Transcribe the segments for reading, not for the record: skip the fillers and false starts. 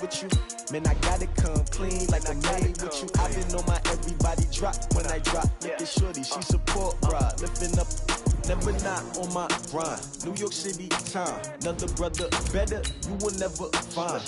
with you. Man, I gotta come clean like I'm made with you. I've been on my everybody drop when I drop. Look at shorty, she support ride. Lifting up, never not on my grind. New York City time, another brother better, you will never find.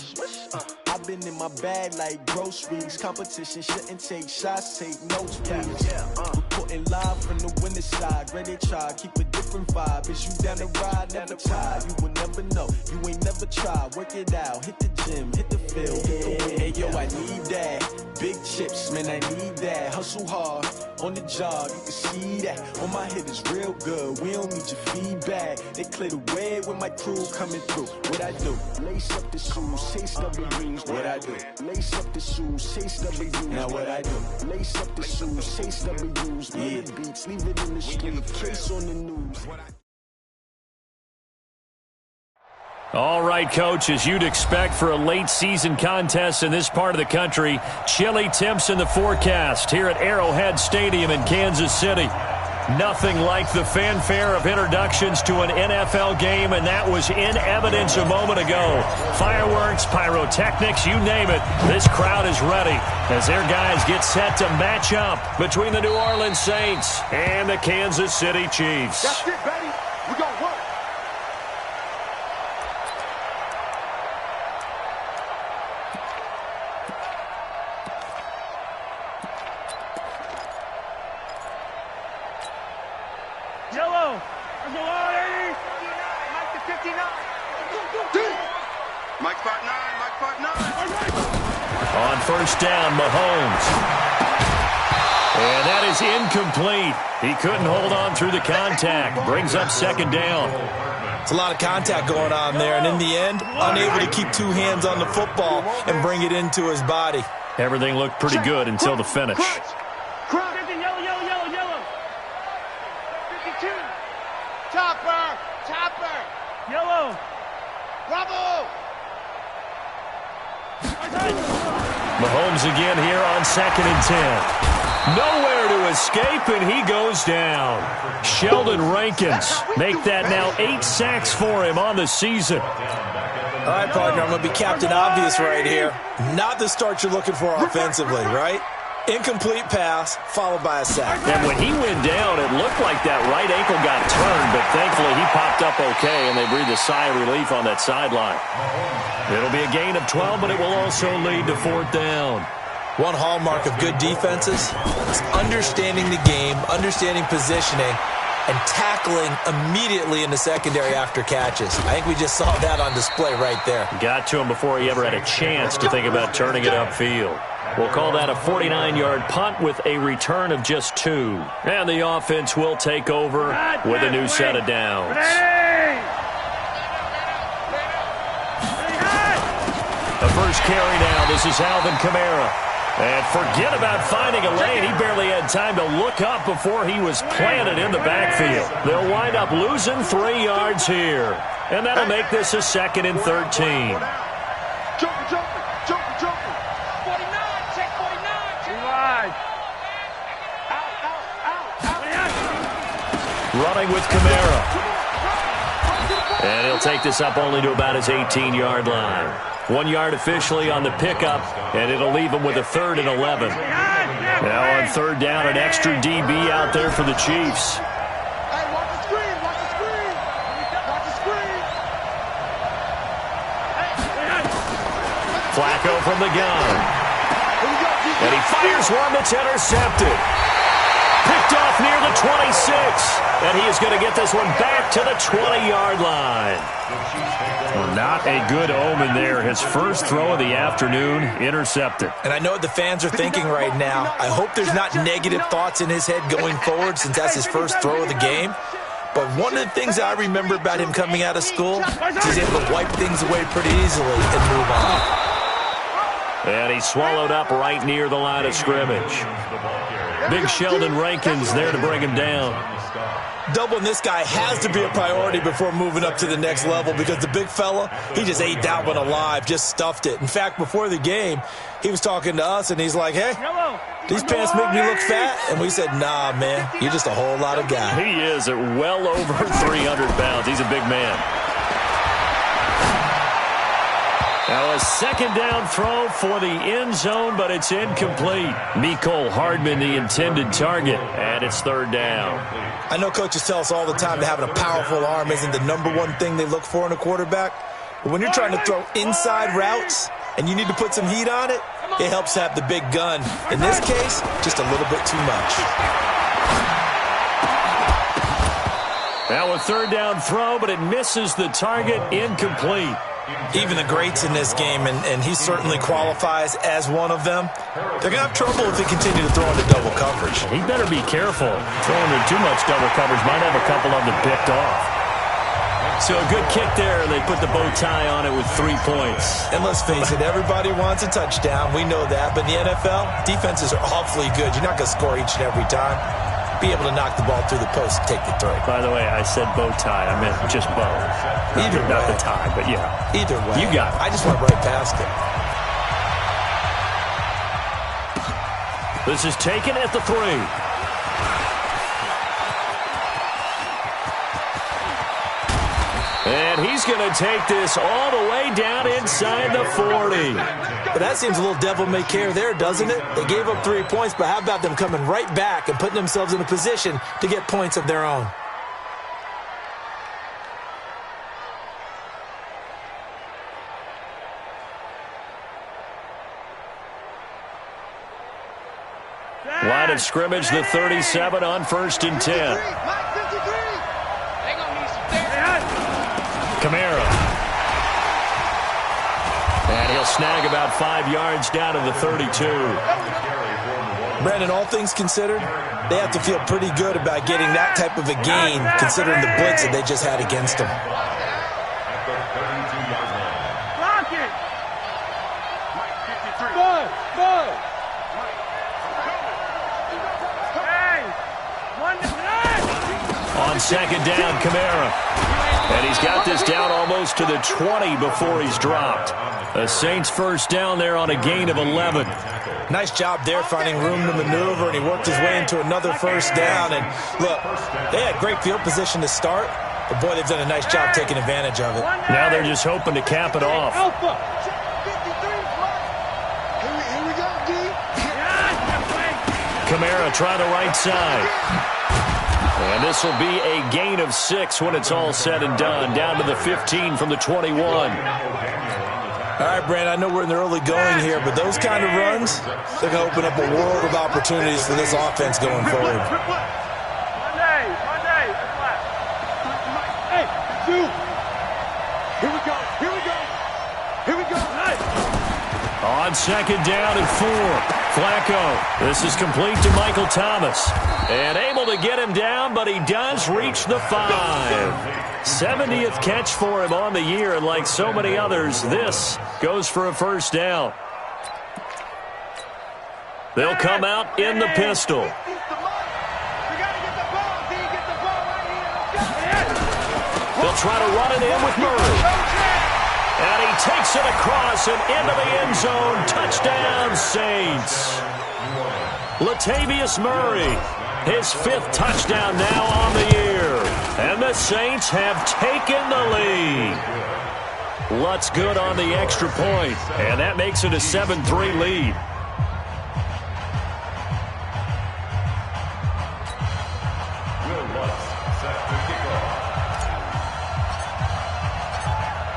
I've been in my bag like groceries. Competition shouldn't take shots, take notes, please. Reporting live from the winning side. Ready to try, keep a different vibe. Is you down the ride, never tired. You will never know, you ain't never tried. Work it out, hit the gym, hit the field, hit the win. Hey yo, I need that. Big chips, man, I need that. Hustle hard, on the job, you can see that. On my hit is real good, we don't need your feedback. They clear the way when my crew coming through. What I do? Lace up the shoes, chase W's. What I do? Lace up the shoes, chase W's. Now what I do? Lace up the shoes, chase W's. Yeah. The beats, leave it in the street, case on the news. All right, Coach, as you'd expect for a late-season contest in this part of the country, chilly temps in the forecast here at Arrowhead Stadium in Kansas City. Nothing like the fanfare of introductions to an NFL game, and that was in evidence a moment ago. Fireworks, pyrotechnics, you name it, this crowd is ready as their guys get set to match up between the New Orleans Saints and the Kansas City Chiefs. That's it, baby. We're going to work. Yellow. There's a lot, 80. Mike to 59. Mike spot 9. Mike spot 9. On first down, Mahomes. And that is incomplete. He couldn't hold on through the contact. Brings up second down. It's a lot of contact going on there, and in the end, unable to keep two hands on the football and bring it into his body. Everything looked pretty good until the finish. Yellow. 52. Chopper. Yellow. Bravo. Mahomes again here on 2nd and 10. Nowhere to escape, and he goes down. Sheldon Rankins make that now 8 sacks for him on the season. All right, partner, I'm going to be Captain Obvious right here. Not the start you're looking for offensively, right? Incomplete pass, followed by a sack. And when he went down, it looked like that right ankle got turned, but thankfully he popped up okay, and they breathed a sigh of relief on that sideline. It'll be a gain of 12, but it will also lead to 4th down. One hallmark of good defenses is understanding the game, understanding positioning, and tackling immediately in the secondary after catches. I think we just saw that on display right there. Got to him before he ever had a chance to think about turning it upfield. We'll call that a 49-yard punt with a return of just 2. And the offense will take over with a new set of downs. The first carry now. This is Alvin Kamara. And forget about finding a lane. He barely had time to look up before he was planted in the backfield. They'll wind up losing 3 yards here. And that'll make this a 2nd and 13. Jumping. 49. Check 49. Too wide. Out. Running with Kamara. And he'll take this up only to about his 18-yard line. 1 yard officially on the pickup, and it'll leave him with a 3rd and 11. Now on 3rd down, an extra DB out there for the Chiefs. Hey, watch the screen. Flacco from the gun. And he fires one that's intercepted. Picked off near the 26. And he is going to get this one back to the 20-yard line. Well, not a good omen there. His first throw of the afternoon intercepted. And I know what the fans are thinking right now. I hope there's not negative thoughts in his head going forward since that's his first throw of the game. But one of the things I remember about him coming out of school is he's able to wipe things away pretty easily and move on. And he's swallowed up right near the line of scrimmage. Big Sheldon Rankins there to bring him down. Doubling this guy has to be a priority before moving up to the next level because the big fella, he just ate that one alive, just stuffed it. In fact, before the game, he was talking to us, and he's like, hey, these pants make me look fat? And we said, nah, man, you're just a whole lot of guy. He is at well over 300 pounds. He's a big man. Now a second down throw for the end zone, but it's incomplete. Mecole Hardman, the intended target, and it's third down. I know coaches tell us all the time that having a powerful arm isn't the #1 thing they look for in a quarterback. But when you're trying to throw inside routes and you need to put some heat on it, it helps to have the big gun. In this case, just a little bit too much. Now a third down throw, but it misses the target, incomplete. Even the greats in this game, and he certainly qualifies as one of them, they're going to have trouble if they continue to throw into double coverage. He better be careful. Throwing into too much double coverage might have a couple of them picked off. So a good kick there, and they put the bow tie on it with 3 points. And let's face it, everybody wants a touchdown. We know that. But in the NFL, defenses are awfully good. You're not going to score each and every time. Be able to knock the ball through the post and take the throw. By the way, I said bow tie. I meant just bow. Either way. Not the tie, but yeah. Either way. You got it. I just went right past it. This is taken at the 3. And he's going to take this all the way down inside the 40. But that seems a little devil-may-care there, doesn't it? They gave up 3 points, but how about them coming right back and putting themselves in a position to get points of their own? Line of scrimmage, the 37 on 1st and 10. Kamara. And he'll snag about 5 yards down to the 32. Brandon, all things considered, they have to feel pretty good about getting that type of a gain considering the blitz that they just had against them. Block it. On second down, Kamara. And he's got this down almost to the 20 before he's dropped. The Saints first down there on a gain of 11. Nice job there finding room to maneuver, and he worked his way into another first down. And look, they had great field position to start, but boy, they've done a nice job taking advantage of it. Now they're just hoping to cap it off. Kamara trying the right side. And this will be a gain of 6 when it's all said and done. Down to the 15 from the 21. All right, Brand, I know we're in the early going here, but those kind of runs, they're going to open up a world of opportunities for this offense going forward. Hey, dude. Here we go. On second down and 4. Flacco. This is complete to Michael Thomas. And able to get him down, but he does reach the 5. 70th catch for him on the year, and like so many others, this goes for a first down. They'll come out in the pistol. They'll try to run it in with Murray. And he takes it across and into the end zone. Touchdown, Saints. Latavius Murray, his 5th touchdown now on the year. And the Saints have taken the lead. Lutz good on the extra point, and that makes it a 7-3 lead.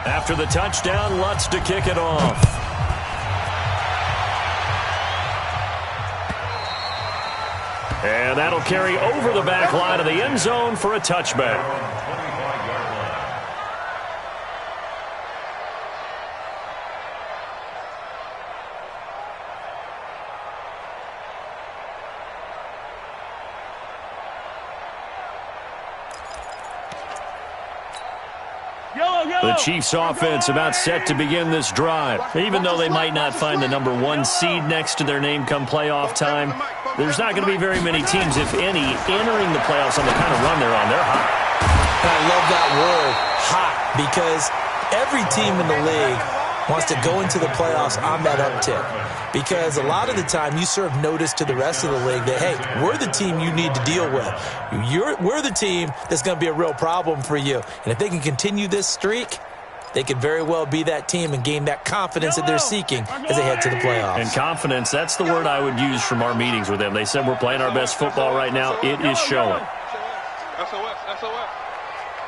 After the touchdown, Lutz to kick it off. And that'll carry over the back line of the end zone for a touchback. The Chiefs offense about set to begin this drive. Even though they might not find the #1 seed next to their name come playoff time, there's not going to be very many teams, if any, entering the playoffs on the kind of run they're on. They're hot. And I love that word, hot, because every team in the league wants to go into the playoffs on that uptick. Because a lot of the time you serve notice to the rest of the league that, hey, we're the team you need to deal with. We're the team that's going to be a real problem for you. And if they can continue this streak, they could very well be that team and gain that confidence that they're seeking as they head to the playoffs. And confidence, that's the word I would use from our meetings with them. They said we're playing our best football right now. It is showing. SOS, SOS.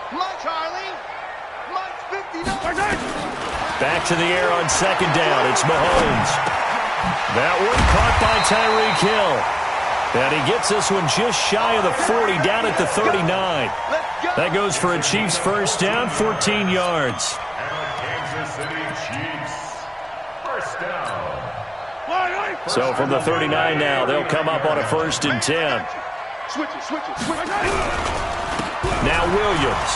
Come on, Charlie. Come on, 59. Back to the air on second down. It's Mahomes. That one caught by Tyreek Hill. And he gets this one just shy of the 40, down at the 39. That goes for a Chiefs first down, 14 yards. Kansas City Chiefs first down. So from the 39 now, they'll come up on a 1st and 10. Switch it, switch it, switch it. Now Williams.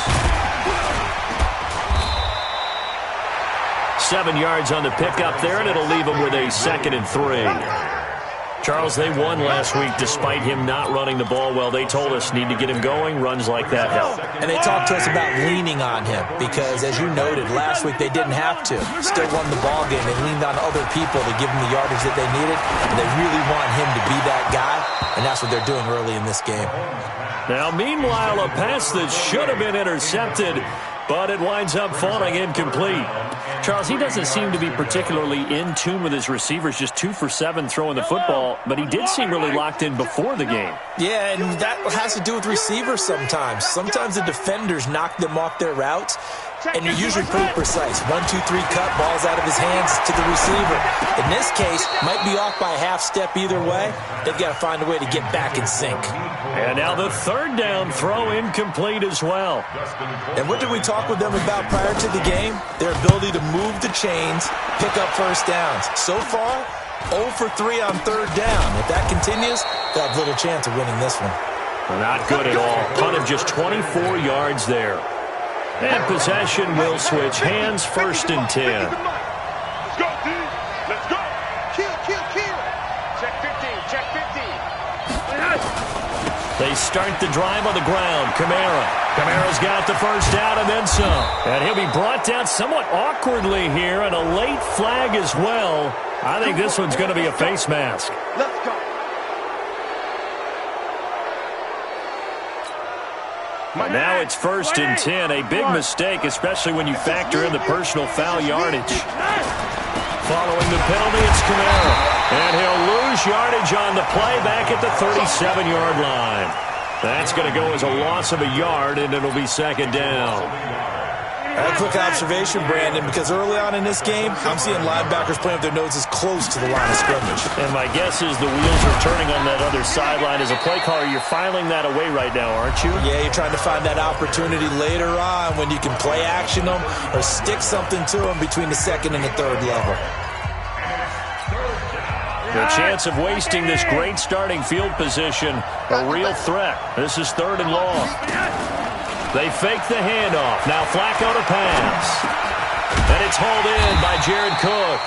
7 yards on the pickup there, and it'll leave him with a 2nd and 3. Charles, they won last week despite him not running the ball well. They told us need to get him going. Runs like that help. And they talked to us about leaning on him because, as you noted, last week they didn't have to. Still won the ball game. They leaned on other people to give them the yardage that they needed, and they really want him to be that guy, and that's what they're doing early in this game. Now, meanwhile, a pass that should have been intercepted, but it winds up falling incomplete. Charles, he doesn't seem to be particularly in tune with his receivers, just 2 for 7 throwing the football, but he did seem really locked in before the game. Yeah, and that has to do with receivers sometimes. Sometimes the defenders knock them off their routes, and you're usually pretty precise. 1, 2, 3 cut, balls out of his hands to the receiver. In this case, might be off by a half step either way. They've got to find a way to get back in sync. And now the 3rd down throw incomplete as well. And what did we talk with them about prior to the game? Their ability to move the chains, pick up first downs. So far, 0 for 3 on 3rd down. If that continues, they'll have little chance of winning this one. Not good at all. Punt of just 24 yards there. And possession will switch hands, 1st and 10. Let's go, D. Let's go. Kill, kill, kill. Check 15, check 15. They start the drive on the ground. Kamara's got the first down and then some. And he'll be brought down somewhat awkwardly here, and a late flag as well. I think this one's going to be a face mask. Let's go. And now it's 1st and 10. A big mistake, especially when you factor in the personal foul yardage. Following the penalty, it's Kamara. And he'll lose yardage on the play back at the 37-yard line. That's going to go as a loss of a yard, and it'll be 2nd down. A quick observation, Brandon, because early on in this game, I'm seeing linebackers playing with their noses close to the line of scrimmage. And my guess is the wheels are turning on that other sideline. As a play caller, you're filing that away right now, aren't you? Yeah, you're trying to find that opportunity later on when you can play action them or stick something to them between the 2nd and the 3rd level. The chance of wasting this great starting field position, a real threat. This is 3rd and long. They fake the handoff. Now Flacco to pass. And it's hauled in by Jared Cook.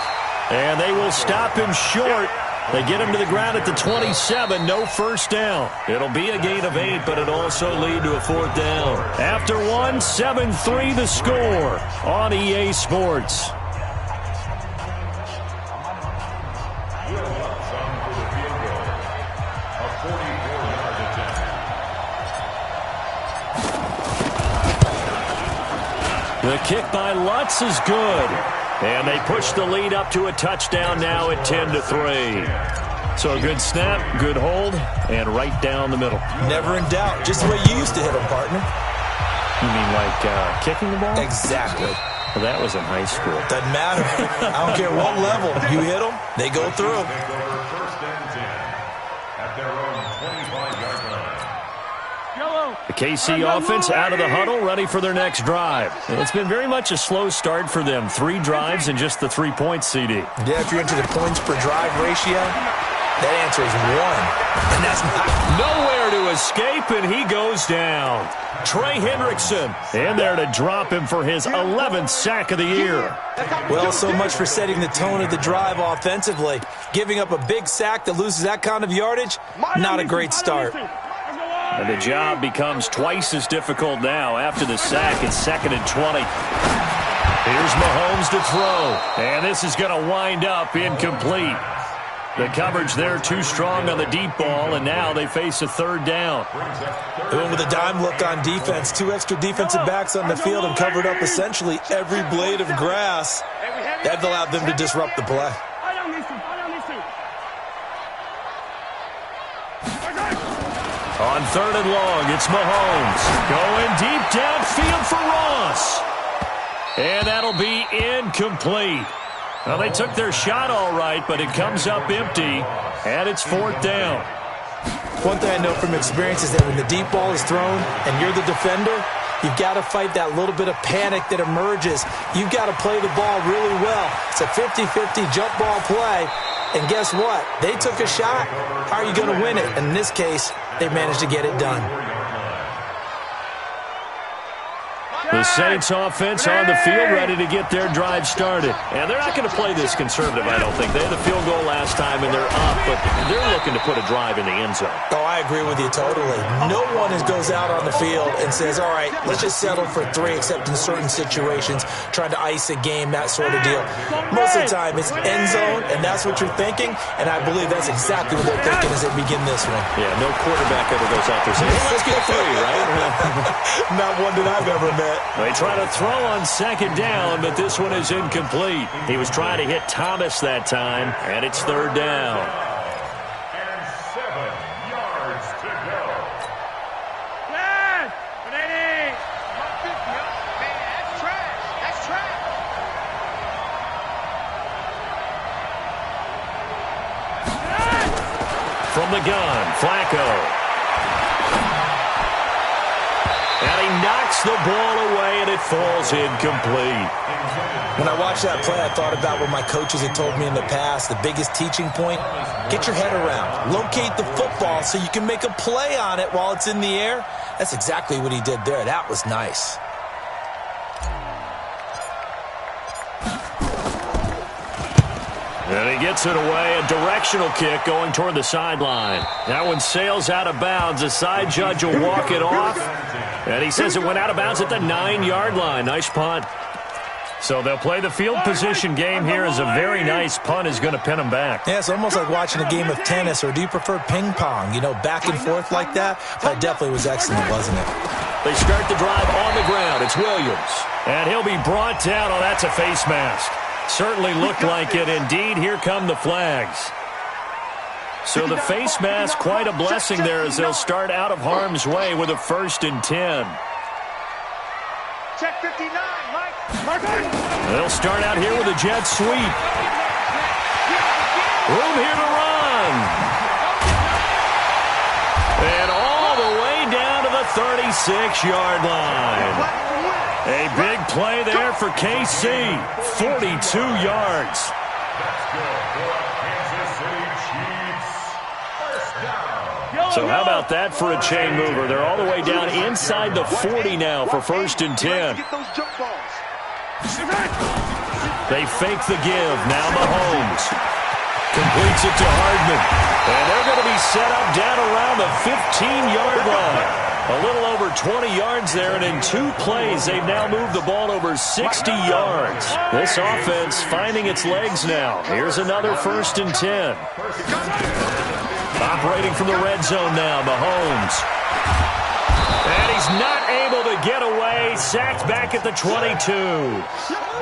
And they will stop him short. They get him to the ground at the 27. No first down. It'll be a gain of 8, but it'll also lead to a 4th down. After 1, 7-3 the score on EA Sports. The kick by Lutz is good. And they push the lead up to a touchdown now at 10-3. So a good snap, good hold, and right down the middle. Never in doubt. Just the way you used to hit them, partner. You mean like kicking the ball? Exactly. Well, that was in high school. Doesn't matter. I don't care what level. You hit them, they go through. The KC offense out of the huddle, ready for their next drive. It's been very much a slow start for them. 3 drives and just the 3 points, CD. Yeah, if you're into the points per drive ratio, that answer is 1. And that's not nowhere to escape, and he goes down. Trey Hendrickson in there to drop him for his 11th sack of the year. Well, so much for setting the tone of the drive offensively. Giving up a big sack that loses that kind of yardage, not a great start. And the job becomes twice as difficult now. After the sack, it's 2nd and 20. Here's Mahomes to throw. And this is going to wind up incomplete. The coverage there too strong on the deep ball, and now they face a third down. They went with a dime look on defense. 2 extra defensive backs on the field and covered up essentially every blade of grass. That allowed them to disrupt the play. On third and long, it's Mahomes going deep downfield for Ross. And that'll be incomplete. Well, they took their shot all right, but it comes up empty, and it's fourth down. One thing I know from experience is that when the deep ball is thrown and you're the defender, you've got to fight that little bit of panic that emerges. You've got to play the ball really well. It's a 50-50 jump ball play. And guess what? They took a shot. How are you going to win it? And in this case, they managed to get it done. The Saints offense on the field ready to get their drive started. And they're not going to play this conservative, I don't think. They had the field goal last time, and they're up, but they're looking to put a drive in the end zone. Oh, I agree with you totally. No one goes out on the field and says, all right, let's just settle for 3, except in certain situations, trying to ice a game, that sort of deal. Most of the time, it's end zone, and that's what you're thinking, and I believe that's exactly what they're thinking as they begin this one. Yeah, no quarterback ever goes out there saying, hey, let's get 3, right? Not one that I've ever met. They try to throw on second down, but this one is incomplete. He was trying to hit Thomas that time, and it's third down. And 7 yards to go. Yes! 180! Man, that's trash. That's trash. From the gun, Flacco. And he knocks the ball away, and it falls incomplete. When I watched that play, I thought about what my coaches had told me in the past. The biggest teaching point, get your head around. Locate the football so you can make a play on it while it's in the air. That's exactly what he did there. That was nice. And he gets it away, a directional kick going toward the sideline. That one sails out of bounds. The side judge will walk it off. And he says it went out of bounds at the 9-yard line. Nice punt. So they'll play the field position game here as a very nice punt is going to pin them back. Yeah, it's almost like watching a game of tennis, or do you prefer ping pong? You know, back and forth like that? That definitely was excellent, wasn't it? They start the drive on the ground. It's Williams. And he'll be brought down. Oh, that's a face mask. Certainly looked like it. Indeed, here come the flags. So the face mask, quite a blessing there as they'll start out of harm's way with a 1st and 10. Check 59, Mike. They'll start out here with a jet sweep. Room here to run. And all the way down to the 36-yard line. A big play there for KC. 42 yards. Let's go for Kansas City Chiefs. First down. So how about that for a chain mover? They're all the way down inside the 40 now for 1st and 10. Get those jump balls. They fake the give. Now Mahomes completes it to Hardman. And they're going to be set up down around the 15-yard line. A little over 20 yards there, and in 2 plays, they've now moved the ball over 60 yards. This offense finding its legs now. Here's another 1st and 10. Operating from the red zone now, Mahomes. And he's not able to get away. Sacked back at the 22.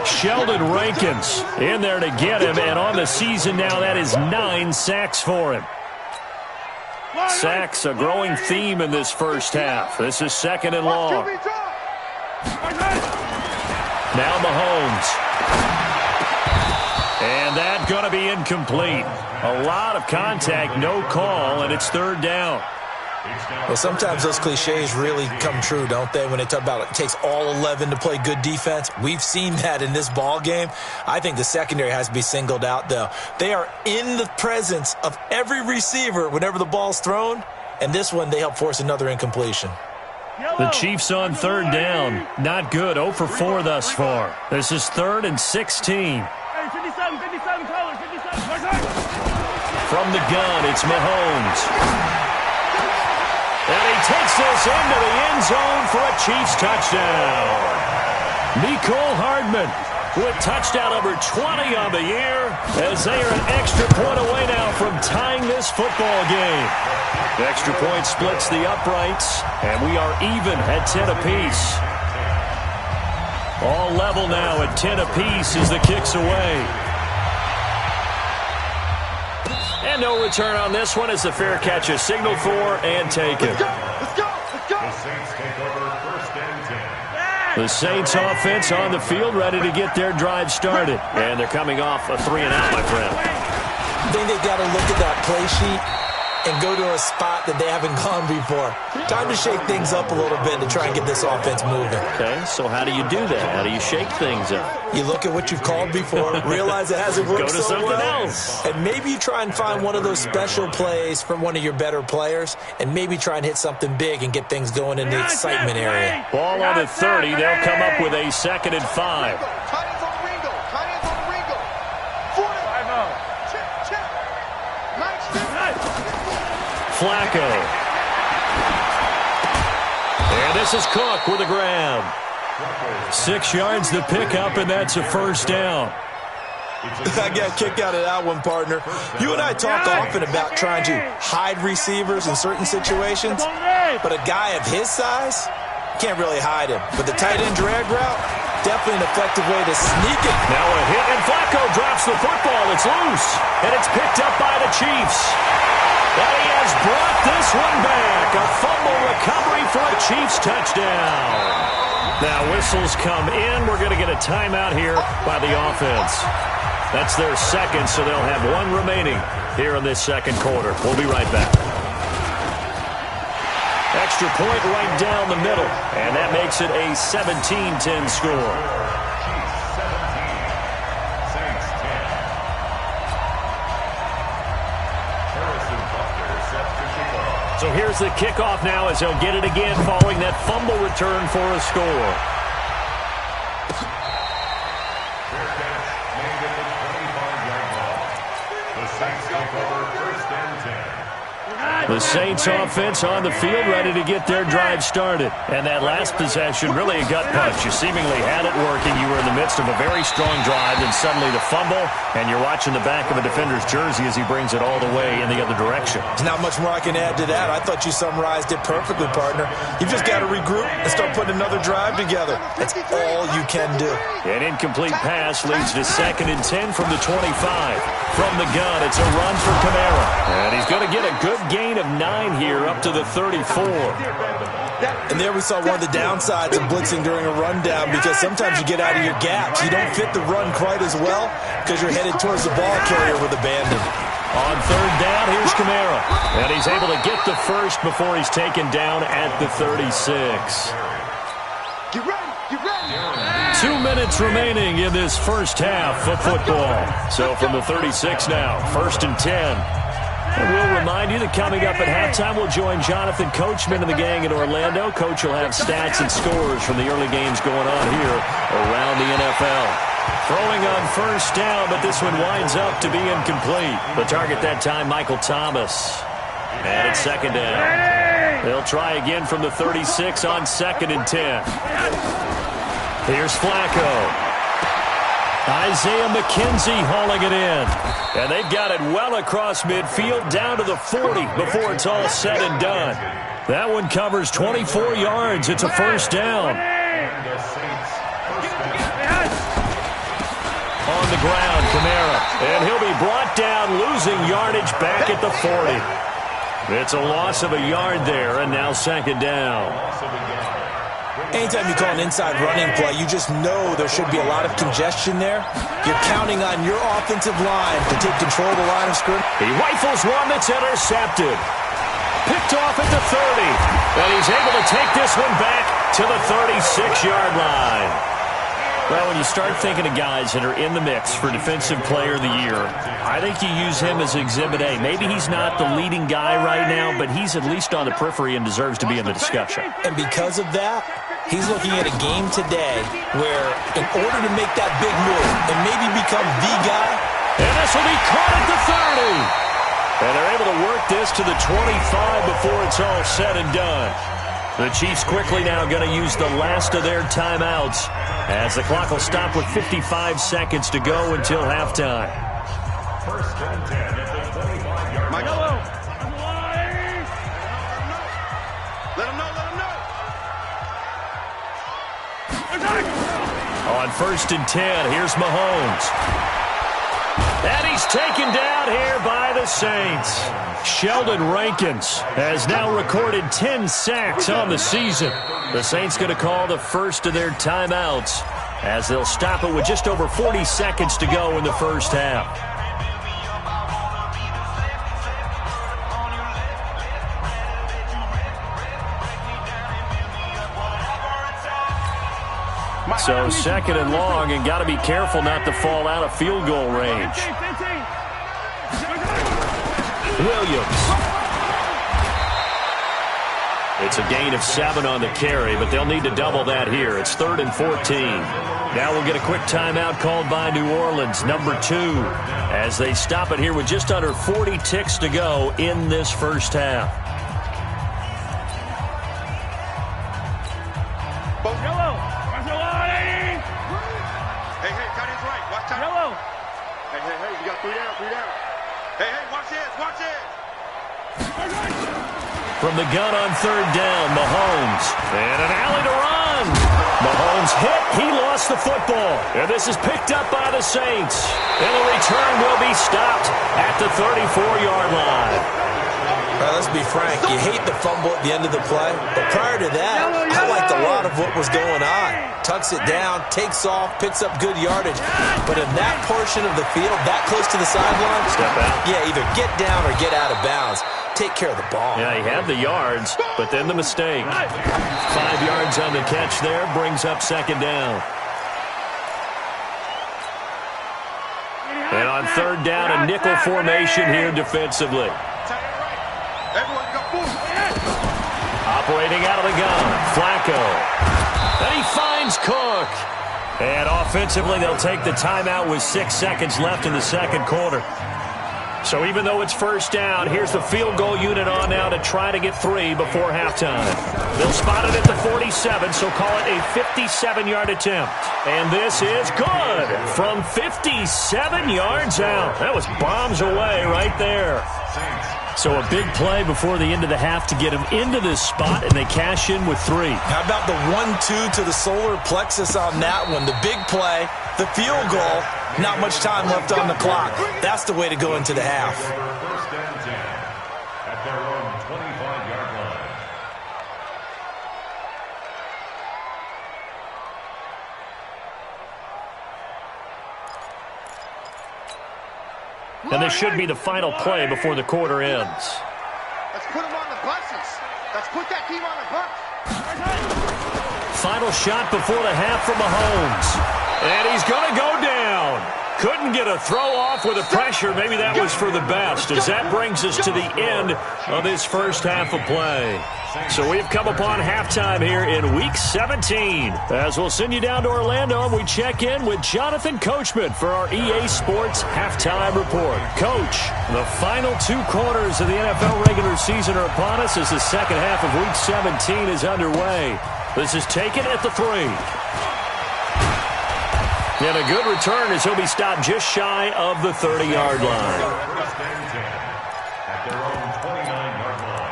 Sheldon Rankins in there to get him, and on the season now, that is 9 sacks for him. Sacks, a growing theme in this first half. This is 2nd and long. Now Mahomes. And that's going to be incomplete. A lot of contact, no call, and it's 3rd down. Well, sometimes those cliches really come true, don't they? When they talk about it takes all 11 to play good defense. We've seen that in this ball game. I think the secondary has to be singled out, though. They are in the presence of every receiver whenever the ball's thrown, and this one they help force another incompletion. The Chiefs on 3rd down. Not good. 0 for 4 thus far. This is 3rd and 16. Hey, 57, colors, 57. From the gun, it's Mahomes. And he takes this into the end zone for a Chiefs touchdown. Mecole Hardman with touchdown number 20 on the year, as they are an extra point away now from tying this football game. The extra point splits the uprights, and we are even at 10 apiece. All level now at 10 apiece as the kick's away. And no return on this one as the fair catch is signaled for and taken. Let's go! The Saints take over 1st and 10. The Saints offense on the field ready to get their drive started. And they're coming off a 3-and-out, my friend. I think they've got to look at that play sheet and go to a spot that they haven't gone before. Time to shake things up a little bit to try and get this offense moving. Okay, so how do you do that? How do you shake things up? You look at what you've called before, realize it hasn't worked Go to so something well, else. and maybe you try and find one of those special plays from one of your better players, and maybe try and hit something big and get things going in the excitement area. Ball on the 30. They'll come up with a 2nd and 5. Tight ends on Ringo. Tight ends on Ringo. 40. 5-0. Check. Nice. Flacco. And this is Cook with a grab. 6 yards the pickup, and that's a 1st down. I got a kick out of that one, partner. You and I talk often about trying to hide receivers in certain situations, but a guy of his size can't really hide him. But the tight end drag route, definitely an effective way to sneak it. Now a hit, and Flacco drops the football. It's loose, and it's picked up by the Chiefs. And he has brought this one back. A fumble recovery for a Chiefs touchdown. Now whistles come in. We're going to get a timeout here by the offense. That's their 2nd, so they'll have 1 remaining here in this 2nd quarter. We'll be right back. Extra point right down the middle, and that makes it a 17-10 score. So here's the kickoff now as they'll get it again following that fumble return for a score. Fair catch made at the 25-yard line. The Saints take over 1st and 10. The Saints offense on the field ready to get their drive started. And that last possession, really a gut punch. You seemingly had it working. You were in the midst of a very strong drive, and suddenly the fumble, and you're watching the back of a defender's jersey as he brings it all the way in the other direction. There's not much more I can add to that. I thought you summarized it perfectly, partner. You've just got to regroup and start putting another drive together. That's all you can do. An incomplete pass leads to 2nd and 10 from the 25. From the gun, it's a run for Kamara. And he's going to get a good gain of 9 here up to the 34. And there we saw one of the downsides of blitzing during a rundown, because sometimes you get out of your gaps. You don't fit the run quite as well because you're headed towards the ball carrier with abandon. On 3rd down, here's Kamara. And he's able to get the 1st before he's taken down at the 36. Get ready. 2 minutes remaining in this first half of football. So from the 36 now, 1st and 10. And we'll remind you that coming up at halftime, we'll join Jonathan Coachman and the gang in Orlando. Coach will have stats and scores from the early games going on here around the NFL. Throwing on 1st down, but this one winds up to be incomplete. The target that time, Michael Thomas. And it's 2nd down. They'll try again from the 36 on 2nd and 10. Here's Flacco. Isaiah McKenzie hauling it in. And they've got it well across midfield down to the 40 before it's all said and done. That one covers 24 yards. It's a 1st down. On the ground, Kamara. And he'll be brought down, losing yardage back at the 40. It's a loss of a yard there, and now 2nd down. Anytime you call an inside running play, you just know there should be a lot of congestion there. You're counting on your offensive line to take control of the line of scrimmage. He rifles one that's intercepted. Picked off at the 30. And he's able to take this one back to the 36-yard line. Well, when you start thinking of guys that are in the mix for Defensive Player of the Year, I think you use him as Exhibit A. Maybe he's not the leading guy right now, but he's at least on the periphery and deserves to be in the discussion. And because of that, he's looking at a game today where, in order to make that big move and maybe become the guy. And this will be caught at the 30. And they're able to work this to the 25 before it's all said and done. The Chiefs quickly now going to use the last of their timeouts as the clock will stop with 55 seconds to go until halftime. First and 10 at the 25-yard line. Let him know. On first and 10, here's Mahomes. And he's taken down here by the Saints. Sheldon Rankins has now recorded 10 sacks on the season. The Saints going to call the first of their timeouts as they'll stop it with just over 40 seconds to go in the first half. So second and long, and got to be careful not to fall out of field goal range. Williams. It's a gain of 7 on the carry, but they'll need to double that here. It's 3rd and 14. Now we'll get a quick timeout called by New Orleans, number 2, as they stop it here with just under 40 ticks to go in this first half. From the gun on 3rd down, Mahomes. And an alley to run. Mahomes hit. He lost the football. And this is picked up by the Saints. And the return will be stopped at the 34-yard line. Let's be frank. You hate the fumble at the end of the play. But prior to that, I liked a lot of what was going on. Tucks it down, takes off, picks up good yardage. But in that portion of the field, that close to the sideline, step out. Yeah, either get down or get out of bounds. Take care of the ball. Yeah, he had the yards, but then the mistake. 5 yards on the catch there brings up second down. And on 3rd down, a nickel formation here defensively. Operating out of the gun, Flacco. And he finds Cook. And offensively, they'll take the timeout with 6 seconds left in the second quarter. So even though it's first down, here's the field goal unit on now to try to get 3 before halftime. They'll spot it at the 47, so call it a 57-yard attempt. And this is good from 57 yards out. That was bombs away right there. So a big play before the end of the half to get him into this spot, and they cash in with 3. How about the 1-2 to the solar plexus on that one? The big play, the field goal, not much time left on the clock. That's the way to go into the half. First and 10 at their own 25-yard line. And this should be the final play before the quarter ends. Let's put him on the buses. Let's put that team on the bus. Final shot before the half from Mahomes. And he's going to go down. Couldn't get a throw off with the pressure. Maybe that was for the best, as that brings us to the end of this first half of play. So we've come upon halftime here in Week 17. As we'll send you down to Orlando, and we check in with Jonathan Coachman for our EA Sports Halftime Report. Coach, the final 2 quarters of the NFL regular season are upon us as the second half of Week 17 is underway. This is taken at the 3. And a good return as he'll be stopped just shy of the 30-yard line. First and 10 at their own 29-yard line.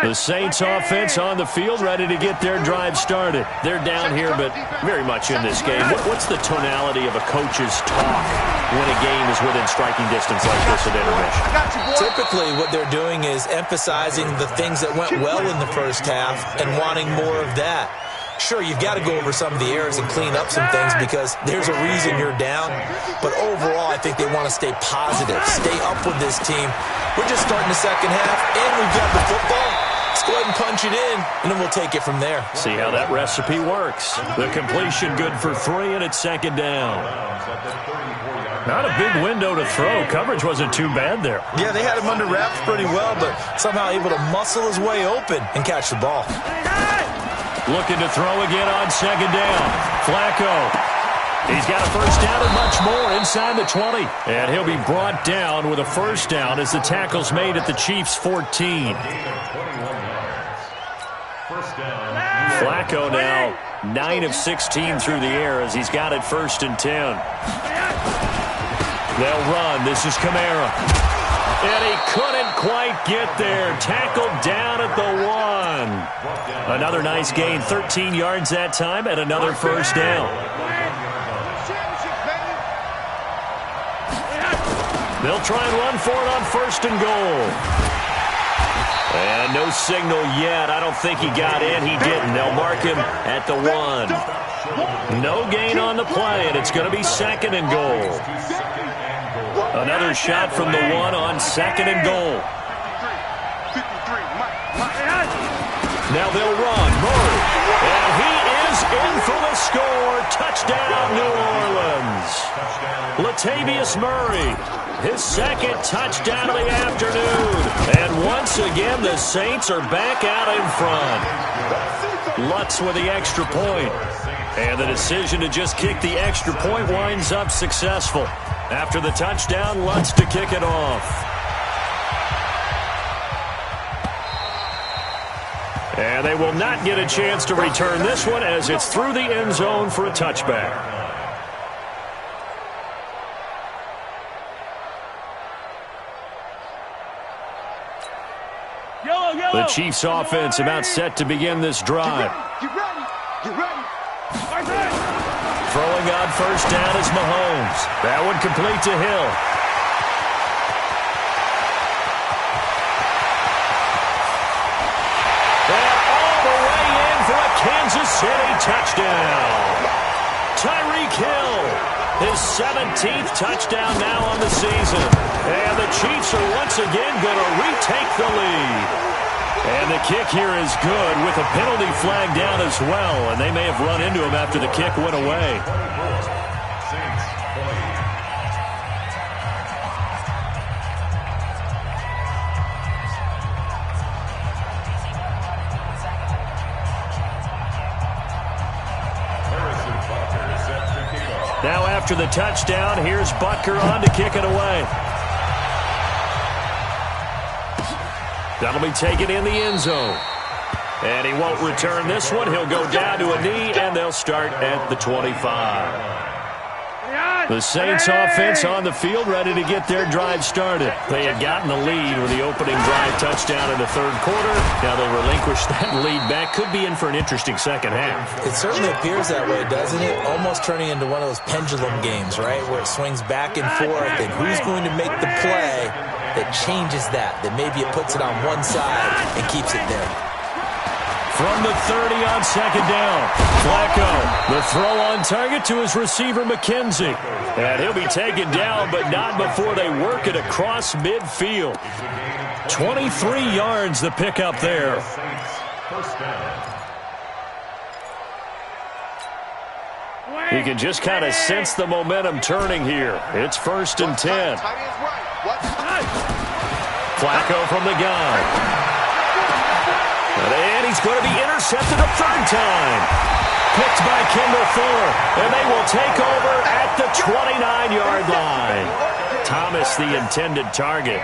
The Saints offense on the field, ready to get their drive started. They're down here, but very much in this game. What's the tonality of a coach's talk when a game is within striking distance like this at intermission? Typically, what they're doing is emphasizing the things that went well in the first half and wanting more of that. Sure, you've got to go over some of the errors and clean up some things because there's a reason you're down. But overall, I think they want to stay positive, stay up with this team. We're just starting the second half, and we've got the football. Let's go ahead and punch it in, and then we'll take it from there. See how that recipe works. The completion good for 3, and it's second down. Not a big window to throw. Coverage wasn't too bad there. Yeah, they had him under wraps pretty well, but somehow able to muscle his way open and catch the ball. Looking to throw again on second down. Flacco. He's got a first down and much more inside the 20. And he'll be brought down with a first down as the tackle's made at the Chiefs' 14. Flacco now 9 of 16 through the air as he's got it 1st and 10. They'll run. This is Kamara. And he couldn't quite get there. Tackled down at the 1. Another nice gain. 13 yards that time and another first down. They'll try and run for it on 1st and goal. And no signal yet. I don't think he got in. He didn't. They'll mark him at the 1. No gain on the play, and it's going to be 2nd and goal. Another shot from the 1 on 2nd and goal. Now they'll run. Murray. And he is in for the score. Touchdown, New Orleans. Latavius Murray. His 2nd touchdown of the afternoon. And once again, the Saints are back out in front. Lutz with the extra point. And the decision to just kick the extra point winds up successful. After the touchdown, Lutz to kick it off. And they will not get a chance to return this one as it's through the end zone for a touchback. The Chiefs offense about set to begin this drive. Throwing on 1st down is Mahomes. That one complete to Hill. And all the way in for a Kansas City touchdown. Tyreek Hill, his 17th touchdown now on the season. And the Chiefs are once again going to retake the lead. And the kick here is good with a penalty flag down as well. And they may have run into him after the kick went away. Now after the touchdown, here's Butker on to kick it away. That'll be taken in the end zone. And he won't return this one. He'll go down to a knee, and they'll start at the 25. The Saints offense on the field, ready to get their drive started. They had gotten the lead with the opening drive touchdown in the 3rd quarter. Now they'll relinquish that lead back. Could be in for an interesting second half. It certainly appears that way, doesn't it? Almost turning into one of those pendulum games, right, where it swings back and forth, and who's going to make the play that changes that maybe it puts it on one side and keeps it there. From the 30 on 2nd down, Flacco, the throw on target to his receiver, McKenzie. And he'll be taken down, but not before they work it across midfield. 23 yards the pickup there. You can just kind of sense the momentum turning here. It's 1st and 10. Flacco from the gun. And he's going to be intercepted a 3rd time. Picked by Kendall Fuller. And they will take over at the 29-yard line. Thomas, the intended target.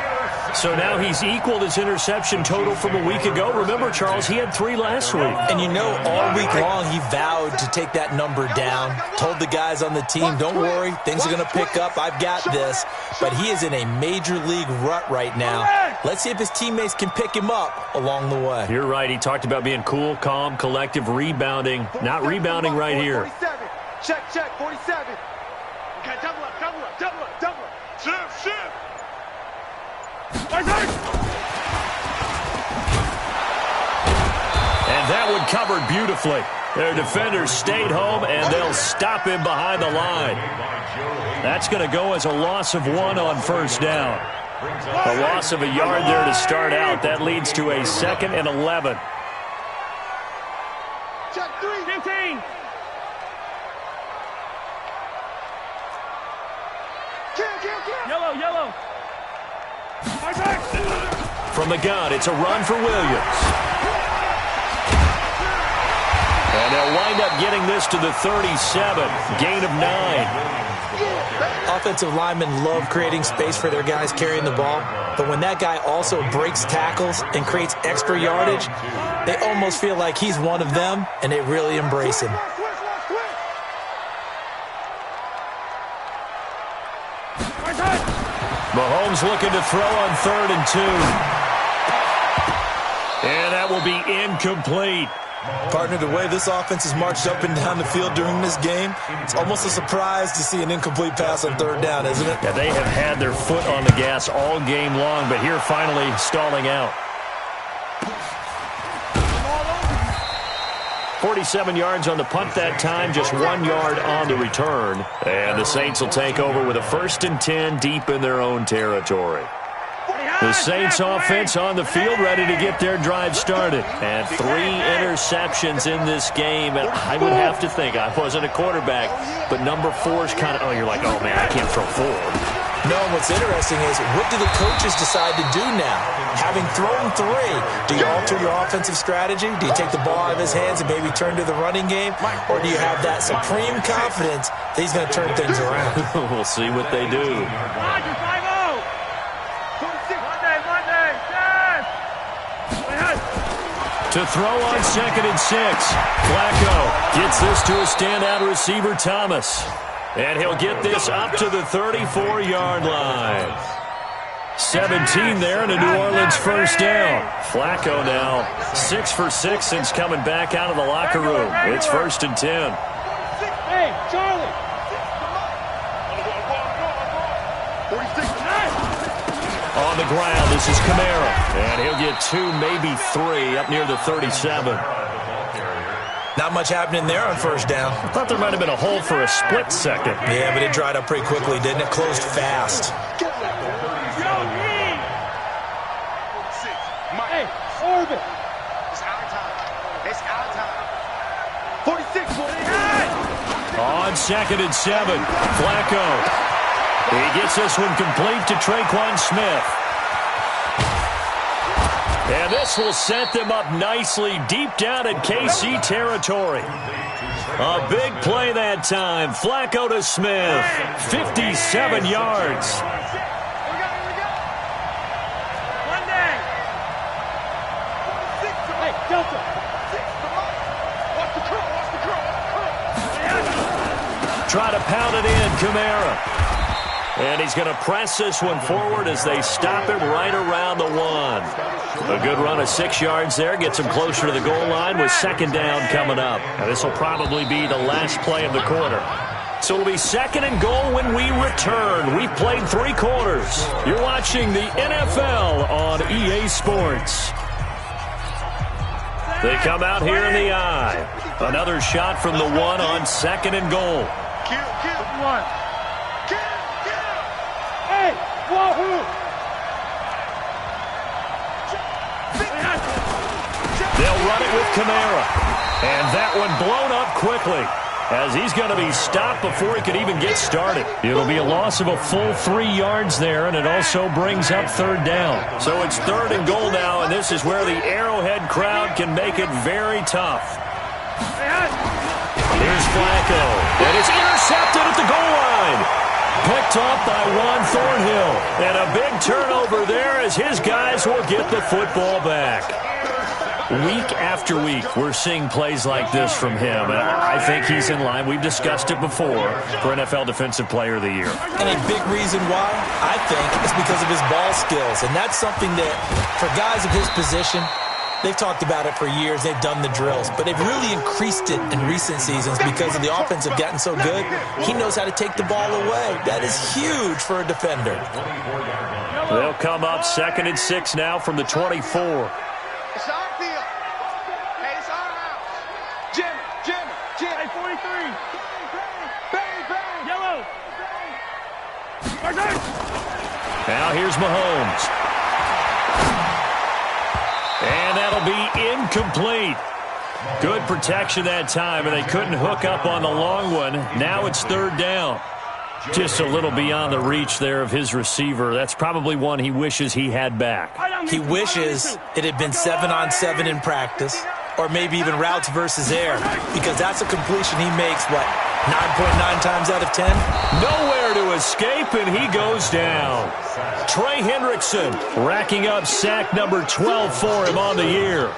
So now he's equaled his interception total from a week ago. Remember, Charles, he had 3 last week. And you know, all week long he vowed to take that number down. Told the guys on the team, don't worry, things are going to pick up. I've got this. But he is in a major league rut right now. Let's see if his teammates can pick him up along the way. You're right. He talked about being cool, calm, collective, rebounding. Not rebounding right here. 47. Check, 47. Okay, double up. Shift. And that one covered beautifully. Their defenders stayed home, and they'll stop him behind the line. That's going to go as a loss of 1 on 1st down. A loss of a yard there to start out. That leads to a 2nd and 11. Check 3. 15. Yellow. From the gun, it's a run for Williams. And they'll wind up getting this to the 37. Gain of 9. Offensive linemen love creating space for their guys carrying the ball, but when that guy also breaks tackles and creates extra yardage, they almost feel like he's one of them, and they really embrace him. Mahomes looking to throw on 3rd and 2. And that will be incomplete. Partner, the way this offense has marched up and down the field during this game, it's almost a surprise to see an incomplete pass on 3rd down, isn't it? Yeah, they have had their foot on the gas all game long, but here finally stalling out. 47 yards on the punt that time, just 1 yard on the return. And the Saints will take over with a 1st and 10 deep in their own territory. The Saints offense on the field ready to get their drive started. And 3 interceptions in this game. And I would have to think, I wasn't a quarterback, but number 4 is kind of, you're like, oh, man, I can't throw 4. No, what's interesting is, what do the coaches decide to do now? Having thrown 3, do you alter your offensive strategy? Do you take the ball out of his hands and maybe turn to the running game? Or do you have that supreme confidence that he's going to turn things around? We'll see what they do. To throw on 2nd and 6. Flacco gets this to a standout receiver, Thomas. And he'll get this up to the 34-yard line. 17 there and a New Orleans 1st down. Flacco now 6 for 6 since coming back out of the locker room. It's 1st and 10. Hey, Charlie. On the ground, this is Kamara. And he'll get 2, maybe 3 up near the 37. Not much happening there on 1st down. I thought there might have been a hole for a split second. Yeah, but it dried up pretty quickly, didn't it? Closed fast. Hey, Orbit. It's our time. It's our time. 46. On 2nd and 7, Flacco. He gets this one complete to Traquan Smith. And this will set them up nicely deep down in KC territory. A big play that time. Flacco to Smith. 57 yards. Hey, Delta. Try to pound it in, Kamara. And he's going to press this one forward as they stop him right around the 1. A good run of 6 yards there. Gets him closer to the goal line with 2nd down coming up. Now this will probably be the last play of the quarter. So it'll be 2nd and goal when we return. We've played 3 quarters. You're watching the NFL on EA Sports. They come out here in the eye. Another shot from the 1 on 2nd and goal. One. Hey, wahoo! They'll run it with Kamara. And that one blown up quickly as he's going to be stopped before he could even get started. It'll be a loss of a full 3 yards there, and it also brings up 3rd down. So it's 3rd and goal now, and this is where the Arrowhead crowd can make it very tough. Here's Flacco, and it's intercepted at the goal line. Picked off by Juan Thornhill. And a big turnover there as his guys will get the football back. Week after week, we're seeing plays like this from him, and I think he's in line. We've discussed it before for NFL Defensive Player of the Year. And a big reason why, I think, is because of his ball skills. And that's something that, for guys of his position, they've talked about it for years. They've done the drills. But they've really increased it in recent seasons because of the offense have gotten so good. He knows how to take the ball away. That is huge for a defender. They'll come up 2nd and 6 now from the 24. It's our field. Hey, it's our house. Jimmy. Hey, 43. Bang. Yellow. Now here's Mahomes. And that'll be incomplete. Good protection that time, and they couldn't hook up on the long one. Now it's 3rd down. Just a little beyond the reach there of his receiver. That's probably one he wishes he had back. He wishes it had been 7-on-7 in practice, or maybe even routes versus air, because that's a completion he makes, 9.9 times out of 10? Nowhere to escape, and he goes down. Trey Hendrickson racking up sack number 12 for him on the year.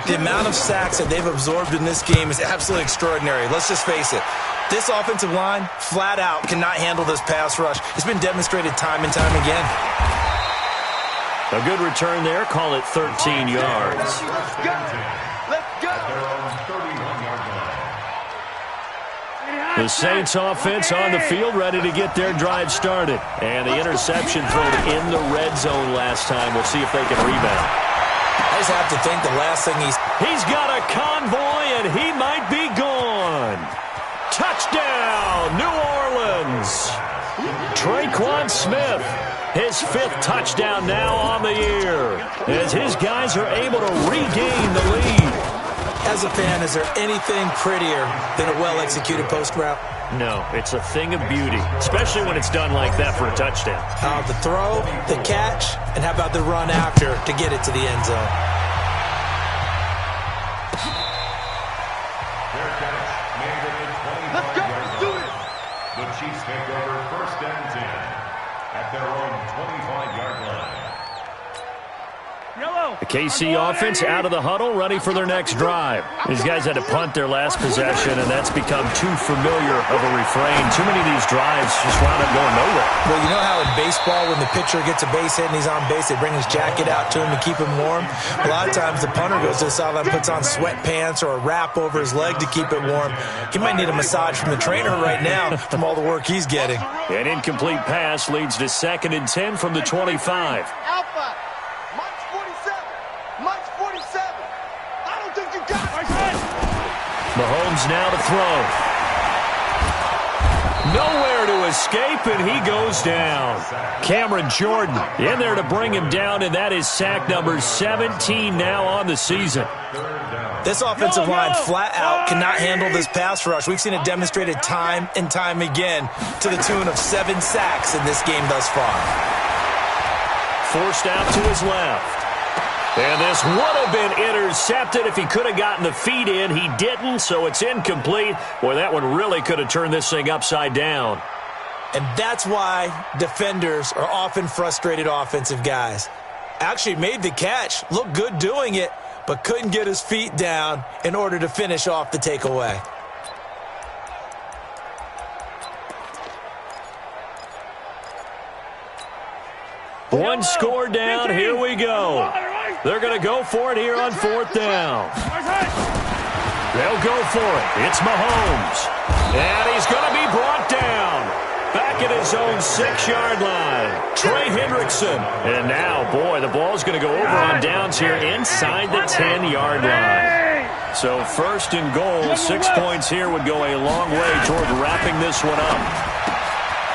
The amount of sacks that they've absorbed in this game is absolutely extraordinary. Let's just face it. This offensive line, flat out, cannot handle this pass rush. It's been demonstrated time and time again. A good return there. Call it 13 yards. Let's go. The Saints offense on the field, ready to get their drive started. And the interception thrown in the red zone last time. We'll see if they can rebound. I just have to think the last thing He's got a convoy, and he might be gone. Touchdown, New Orleans. Traquan Smith, his 5th touchdown now on the year, as his guys are able to regain the lead. As a fan, is there anything prettier than a well-executed post route? No, it's a thing of beauty, especially when it's done like that for a touchdown. The throw, the catch, and how about the run after to get it to the end zone? Let's go. Let's do it. The Chiefs take over 1st and 10 at their own 25-yard line. The KC offense out of the huddle, ready for their next drive. These guys had to punt their last possession, and that's become too familiar of a refrain. Too many of these drives just wound up going nowhere. Well, you know how in baseball, when the pitcher gets a base hit and he's on base, they bring his jacket out to him to keep him warm? A lot of times the punter goes to the sideline, puts on sweatpants or a wrap over his leg to keep it warm. He might need a massage from the trainer right now from all the work he's getting. An incomplete pass leads to 2nd and 10 from the 25. Alpha. Mike's 47. Mike's 47. I don't think you got it. Mahomes now to throw. Nowhere to escape, and he goes down. Cameron Jordan in there to bring him down, and that is sack number 17 now on the season. This offensive line flat out cannot handle this pass rush. We've seen it demonstrated time and time again to the tune of 7 sacks in this game thus far. Forced out to his left. And this would have been intercepted if he could have gotten the feet in. He didn't, so it's incomplete. Boy, that one really could have turned this thing upside down. And that's why defenders are often frustrated offensive guys. Actually made the catch, looked good doing it, but couldn't get his feet down in order to finish off the takeaway. One score down, here we go. They're going to go for it here on 4th down. They'll go for it. It's Mahomes. And he's going to be brought down. Back at his own 6-yard line. Trey Hendrickson. And now, boy, the ball's going to go over on downs here inside the 10-yard line. So 1st and goal, 6 points here would go a long way toward wrapping this one up.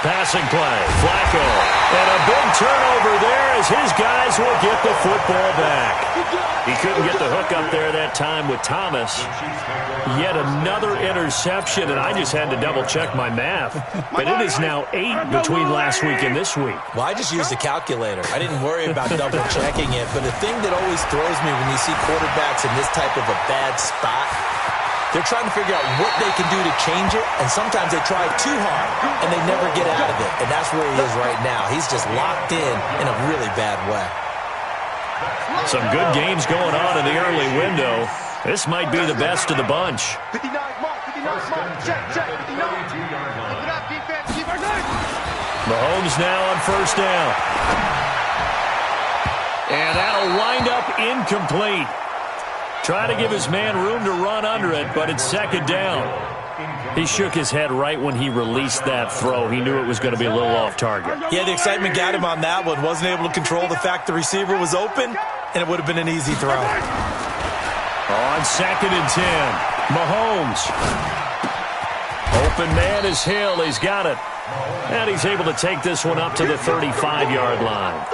Passing play, Flacco, and a big turnover there as his guys will get the football back. He couldn't get the hook up there that time with Thomas. Yet another interception, and I just had to double-check my math. But it is now 8 between last week and this week. Well, I just used a calculator. I didn't worry about double-checking it. But the thing that always throws me when you see quarterbacks in this type of a bad spot, they're trying to figure out what they can do to change it, and sometimes they try too hard, and they never get out of it. And that's where he is right now. He's just locked in a really bad way. Some good games going on in the early window. This might be the best of the bunch. 59 mark, 59 mark. Check, 59. Keep it up, defense. Keep it up. Mahomes now on 1st down. And that'll wind up incomplete. Trying to give his man room to run under it, but it's 2nd down. He shook his head right when he released that throw. He knew it was going to be a little off target. Yeah, the excitement got him on that one. Wasn't able to control the fact the receiver was open, and it would have been an easy throw. On 2nd and 10, Mahomes. Open man is Hill. He's got it. And he's able to take this one up to the 35-yard line.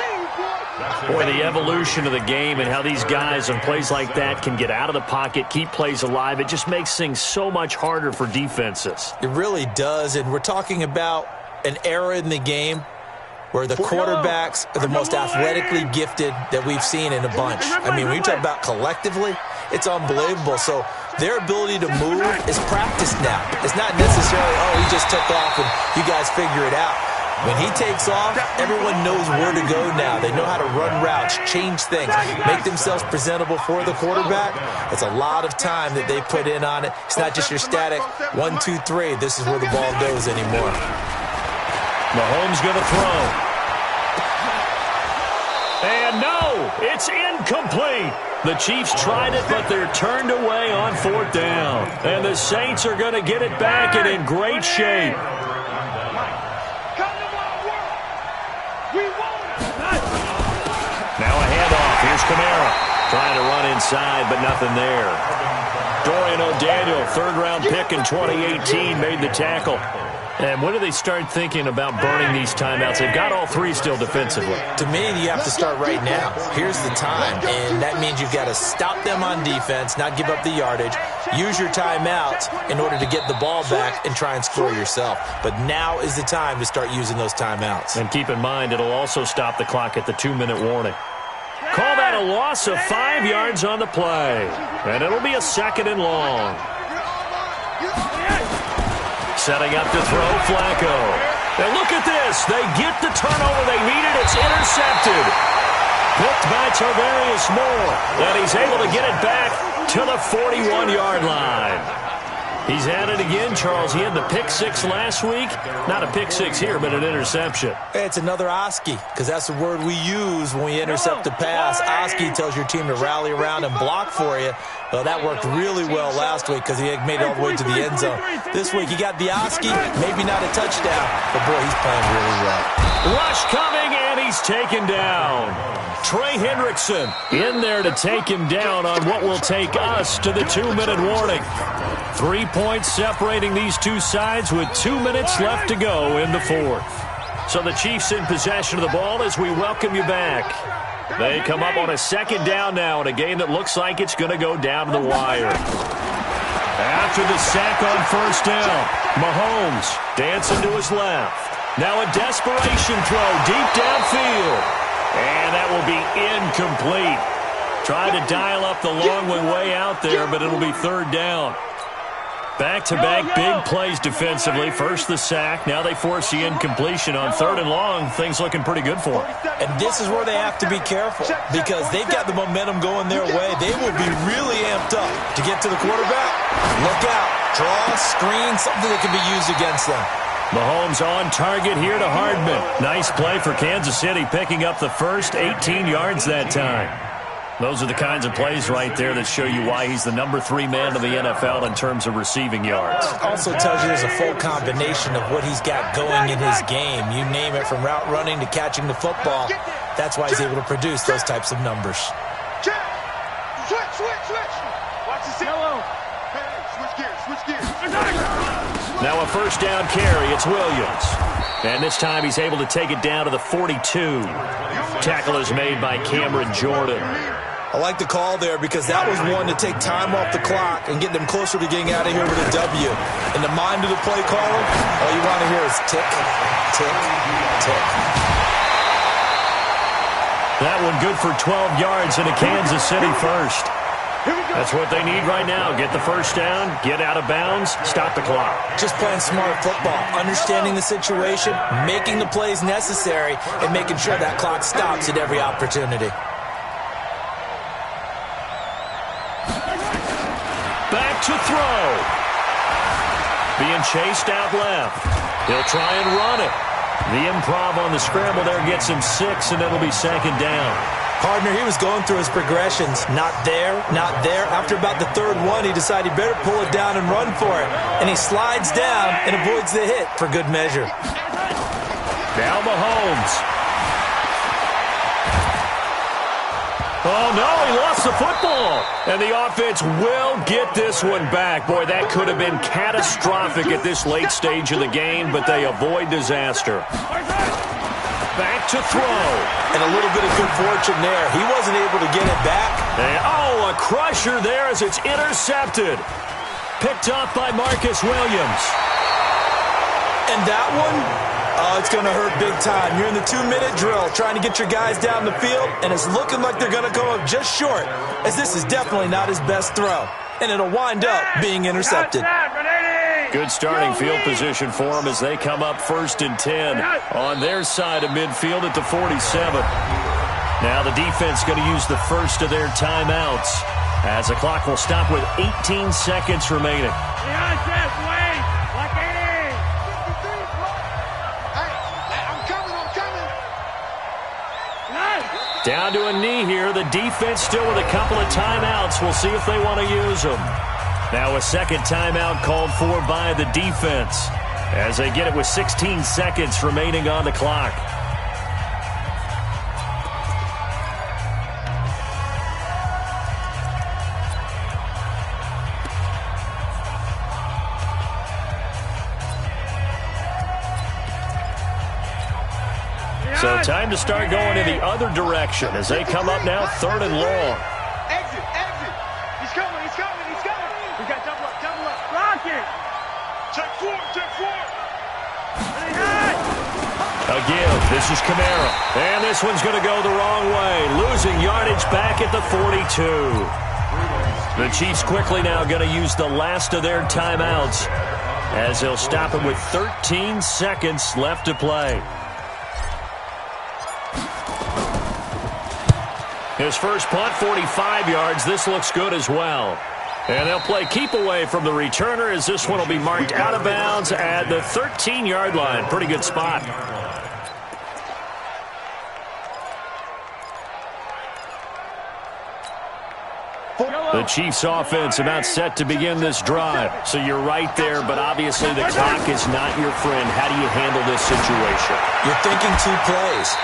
Boy, the evolution of the game and how these guys on plays like that can get out of the pocket, keep plays alive, it just makes things so much harder for defenses. It really does, and we're talking about an era in the game where the quarterbacks are the most athletically gifted that we've seen in a bunch. I mean, when you talk about collectively, it's unbelievable. So their ability to move is practiced now. It's not necessarily, oh, he just took off and you guys figure it out. When he takes off, everyone knows where to go now. They know how to run routes, change things, make themselves presentable for the quarterback. It's a lot of time that they put in on it. It's not just your static 1, 2, 3. This is where the ball goes anymore. Mahomes going to throw. And no, it's incomplete. The Chiefs tried it, but they're turned away on 4th down. And the Saints are going to get it back and in great shape. Now a handoff. Here's Kamara. Trying to run inside, but nothing there. Dorian O'Daniel, third-round pick in 2018, made the tackle. And when do they start thinking about burning these timeouts? They've got all three still defensively. To me, you have to start right now. Here's the time, and that means you've got to stop them on defense, not give up the yardage, use your timeouts in order to get the ball back and try and score yourself. But now is the time to start using those timeouts. And keep in mind, it'll also stop the clock at the 2-minute warning. Call that a loss of 5 yards on the play. And it'll be a 2nd and long. Setting up to throw, Flacco. And look at this. They get the turnover they needed. It's intercepted. Picked by Tarvarius Moore. And he's able to get it back to the 41-yard line. He's at it again, Charles. He had the pick 6 last week. Not a pick 6 here, but an interception. It's another Oski, because that's the word we use when we intercept a pass. Oski tells your team to rally around and block for you. Well, that worked really well last week because he made it all the way to the end zone. This week, he got the Oski, maybe not a touchdown, but boy, he's playing really well. Rush coming, and he's taken down. Trey Hendrickson in there to take him down on what will take us to the 2-minute warning. 3 points separating these two sides with 2 minutes left to go in the 4th. So the Chiefs in possession of the ball as we welcome you back. They come up on a 2nd down now in a game that looks like it's going to go down to the wire. After the sack on 1st down, Mahomes dancing to his left. Now a desperation throw deep downfield. And that will be incomplete. Tried to dial up the long one way out there, but it'll be 3rd down. Back-to-back big plays defensively. First the sack. Now they force the incompletion on 3rd and long. Things looking pretty good for them. And this is where they have to be careful because they've got the momentum going their way. They will be really amped up to get to the quarterback. Look out. Draw, screen, something that can be used against them. Mahomes on target here to Hardman. Nice play for Kansas City, picking up the first 18 yards that time. Those are the kinds of plays right there that show you why he's the number 3 man in the NFL in terms of receiving yards. Also tells you there's a full combination of what he's got going in his game. You name it, from route running to catching the football. That's why he's able to produce those types of numbers. Switch. Watch the yellow. Switch gears. Now a 1st down carry. It's Williams. And this time he's able to take it down to the 42. Tackle is made by Cameron Jordan. I like the call there because that was one to take time off the clock and get them closer to getting out of here with a W. In the mind of the play caller, all you want to hear is tick, tick, tick. That one good for 12 yards into Kansas City first. That's what they need right now. Get the 1st down, get out of bounds, stop the clock. Just playing smart football, understanding the situation, making the plays necessary, and making sure that clock stops at every opportunity. Back to throw. Being chased out left. He'll try and run it. The improv on the scramble there gets him 6, and it'll be 2nd down. Partner, he was going through his progressions. Not there, not there. After about the 3rd one, he decided he better pull it down and run for it. And he slides down and avoids the hit for good measure. Now Mahomes. Oh, no, he lost the football. And the offense will get this one back. Boy, that could have been catastrophic at this late stage of the game, but they avoid disaster. Back to throw. And a little bit of good fortune there. He wasn't able to get it back. And, a crusher there as it's intercepted. Picked up by Marcus Williams. And that one, Oh, it's going to hurt big time. You're in the 2-minute drill trying to get your guys down the field, and it's looking like they're going to come up just short, as this is definitely not his best throw, and it'll wind up being intercepted. Good starting field position for them as they come up 1st and 10 on their side of midfield at the 47. Now the defense going to use the first of their timeouts as the clock will stop with 18 seconds remaining. Down to a knee here. The defense still with a couple of timeouts. We'll see if they want to use them. Now a second timeout called for by the defense as they get it with 16 seconds remaining on the clock. So time to start going in the other direction as they come up now 3rd and long. Exit. He's coming. We got double up. Rock it. Check forward. Again, this is Kamara. And this one's going to go the wrong way. Losing yardage back at the 42. The Chiefs quickly now going to use the last of their timeouts as they'll stop it with 13 seconds left to play. His first punt, 45 yards. This looks good as well. And they'll play keep away from the returner as this one will be marked out of bounds at the 13-yard line. Pretty good spot. The Chiefs offense about set to begin this drive. So you're right there, but obviously the clock is not your friend. How do you handle this situation? You're thinking 2 plays.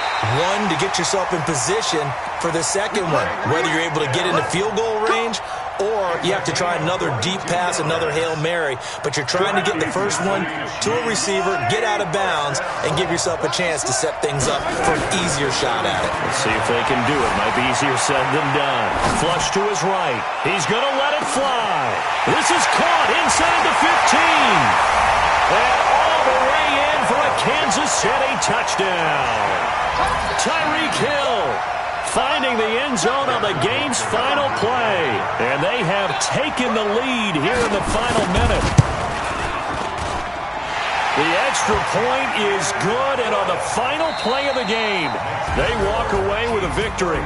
One, to get yourself in position for the second one, whether you're able to get into field goal range or you have to try another deep pass, another Hail Mary, but you're trying to get the first one to a receiver, get out of bounds, and give yourself a chance to set things up for an easier shot at it. Let's see if they can do it. Might be easier said than done. Flush to his right. He's going to let it fly. This is caught inside the 15. And all the way in for a Kansas City touchdown. Tyreek Hill finding the end zone on the game's final play. And they have taken the lead here in the final minute. The extra point is good, and on the final play of the game, they walk away with a victory.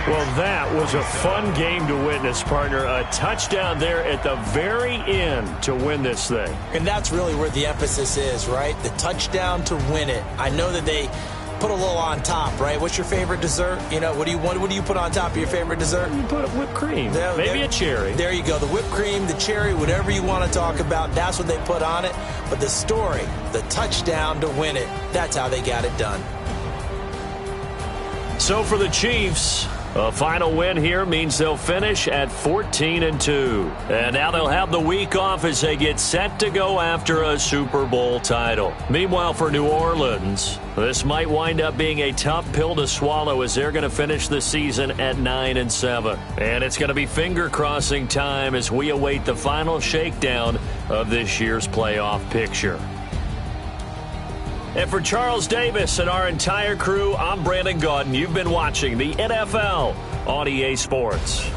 Well, that was a fun game to witness, partner. A touchdown there at the very end to win this thing. And that's really where the emphasis is, right? The touchdown to win it. I know that they put a little on top, right? What's your favorite dessert? You know, what do you put on top of your favorite dessert? You put whipped cream, maybe a cherry. There you go. The whipped cream, the cherry, whatever you want to talk about, that's what they put on it. But the story, the touchdown to win it, that's how they got it done. So for the Chiefs, a final win here means they'll finish at 14-2. And now they'll have the week off as they get set to go after a Super Bowl title. Meanwhile, for New Orleans, this might wind up being a tough pill to swallow as they're going to finish the season at 9-7. And it's going to be finger-crossing time as we await the final shakedown of this year's playoff picture. And for Charles Davis and our entire crew, I'm Brandon Gaudin. You've been watching the NFL on EA Sports.